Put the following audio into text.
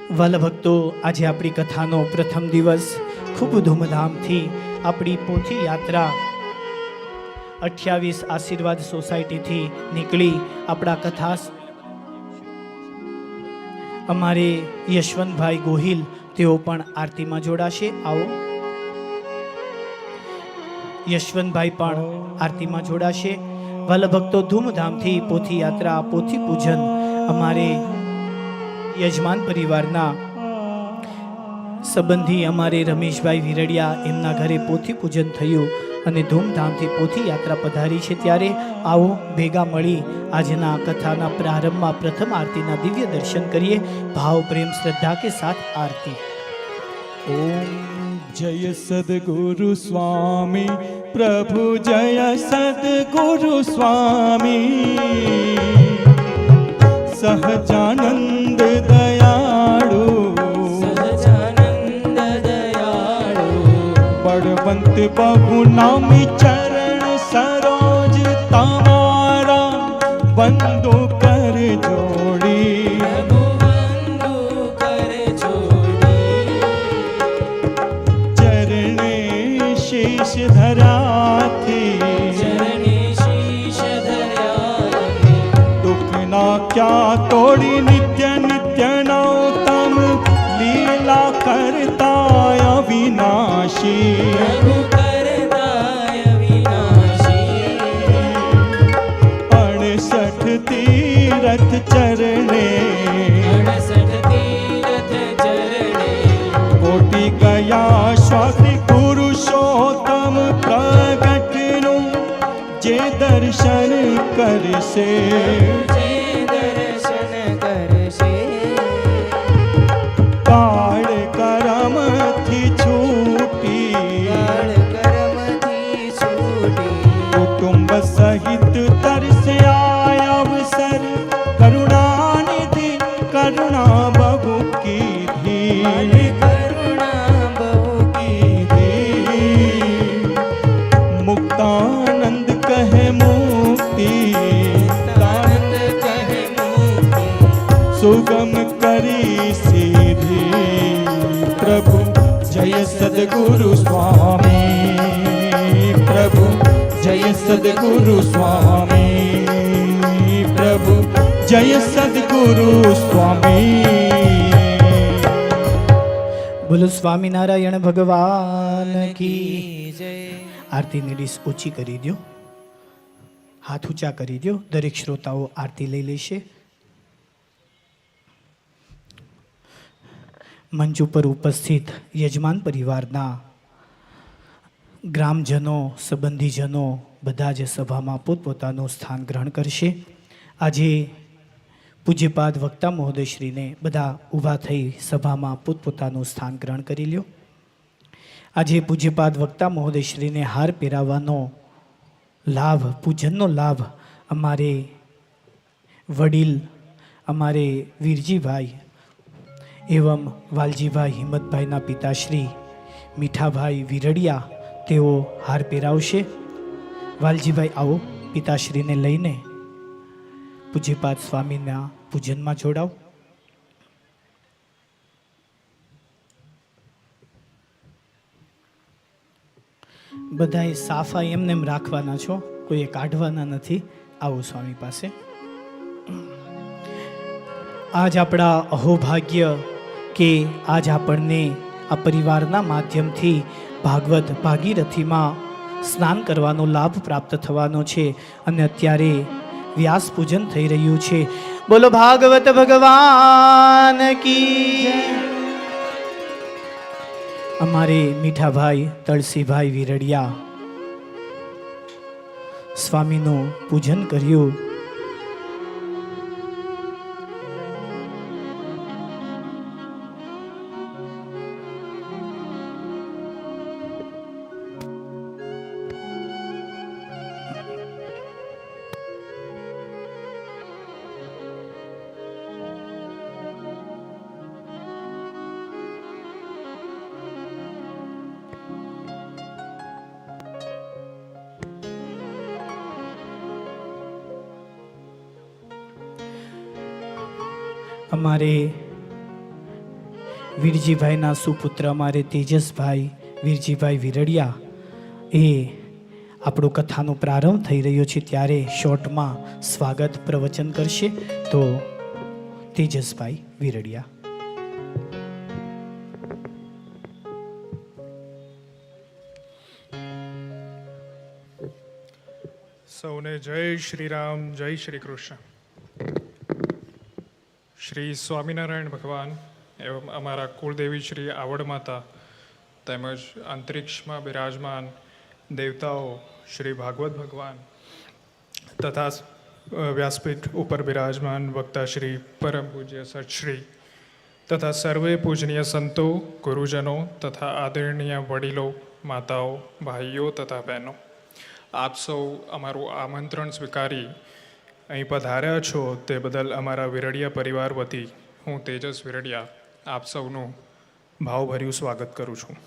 વાલા ભક્તો, આજે આપણી કથાનો પ્રથમ દિવસ ખૂબ ધૂમધામથી આપણી પોથી યાત્રા 28 આશીર્વાદ સોસાયટીથી નીકળી આપણા કથા અમારે યશવંતભાઈ ગોહિલ તેઓ પણ આરતીમાં જોડાશે. આવો યશવંતભાઈ પણ આરતીમાં જોડાશે. વાલા ભક્તો, ધૂમધામથી પોથી યાત્રા, પોથી પૂજન અમારે યજમાન પરિવારના સંબંધી અમારે રમેશભાઈ વિરડિયા એમના ઘરે પોથી પૂજન થયું અને ધૂમધામથી પોથી યાત્રા પધારી છે. ત્યારે આવો ભેગા મળી આજના કથાના પ્રારંભમાં પ્રથમ આરતીના દિવ્ય દર્શન કરીએ. ભાવ પ્રેમ શ્રદ્ધા કે સાથ આરતી. ओम जय सद्गुरु स्वामी प्रभु जय सद्गुरु स्वामी सहजानंद दयाळु बड़वंत बहु नामी चरण सरोज तमारा बंदो कर जोड़ी शीश धराथी दुख ना क्या तोड़ी नित्य नित्य नौतम लीला करता अविनाशी अड़सठ तीरथ चरणे कोटि गया स्वाति पुरुषोत्तम प्रगटनु जे दर्शन करसे काल करम थी छूटी कुटुंब सहित तरसे आय अवसर करुणानिधि करुणा बहु की धी मुक्तानंद कहे मुक्ति सुगम करी सीधी प्रभु जय सद्गुरु स्वामी प्रभु जय सद्गुरु स्वामी प्रभु जय सद्गुरु स्वामी. બોલો સ્વામિનારાયણ ભગવાન કી જય. આરતીની ડીશ ઓછી કરી દો, હાથ ઊંચા કરી દો. દરેક શ્રોતાઓ આરતી લઈ લેશે. મંચ ઉપર ઉપસ્થિત યજમાન પરિવારના ગ્રામજનો, સંબંધીજનો બધા જ સભામાં પોતપોતાનું સ્થાન ગ્રહણ કરશે. આજે પૂજ્યપાદ વક્તા મહોદયશ્રીને બધા ઊભા થઈ સભામાં પોતપોતાનું સ્થાન ગ્રહણ કરી લ્યો. આજે પૂજ્યપાદ વક્તા મહોદયશ્રીને હાર પહેરાવવાનો લાભ, પૂજનનો લાભ અમારે વડીલ, અમારે વીરજીભાઈ એવં વાલજીભાઈ હિંમતભાઈના પિતાશ્રી મીઠાભાઈ વિરડિયા તેઓ હાર પહેરાવશે. વાલજીભાઈ આવો, પિતાશ્રીને લઈને પૂજ્યપાદ સ્વામીના પૂજનમાં જોડાવ. બધાએ સાફા એમને એમ રાખવાના છો, કોઈએ કાઢવાના નથી. આવો સ્વામી પાસે. આજ આપણા અહોભાગ્ય કે આજ આપણને આ પરિવારના માધ્યમથી ભાગવત ભાગીરથીમાં સ્નાન કરવાનો લાભ પ્રાપ્ત થવાનો છે અને અત્યારે વ્યાસ પૂજન થઈ રહ્યું છે. બોલો ભાગવત ભગવાન કી. અમારે મીઠાભાઈ તળસીભાઈ વિરડિયા સ્વામીનું પૂજન કર્યું. અમારે વીરજીભાઈના સુપુત્ર અમારે તેજસભાઈ વીરજીભાઈ વિરડિયા એ આપણું કથાનો પ્રારંભ થઈ રહ્યો છે ત્યારે શોર્ટમાં સ્વાગત પ્રવચન કરશે તો તેજસભાઈ વિરડિયા. સૌને જય શ્રી રામ, જય શ્રી કૃષ્ણ. શ્રી સ્વામિનારાયણ ભગવાન એવં અમારા કુળદેવી શ્રી આવડ માતા તેમજ અંતરિક્ષમાં બિરાજમાન દેવતાઓ શ્રી ભાગવત ભગવાન તથા વ્યાસપીઠ ઉપર બિરાજમાન વક્તા શ્રી પરમ પૂજ્ય સતશ્રી તથા સર્વે પૂજનીય સંતો, ગુરુજનો તથા આદરણીય વડીલો, માતાઓ, ભાઈઓ તથા બહેનો, આપ સૌ અમારું આમંત્રણ સ્વીકારી અહીં પધાર્યા છો તે બદલ અમારા વિરડિયા પરિવાર વતી હું તેજસ વિરડિયા આપ સૌનું ભાવભર્યું સ્વાગત કરું છું.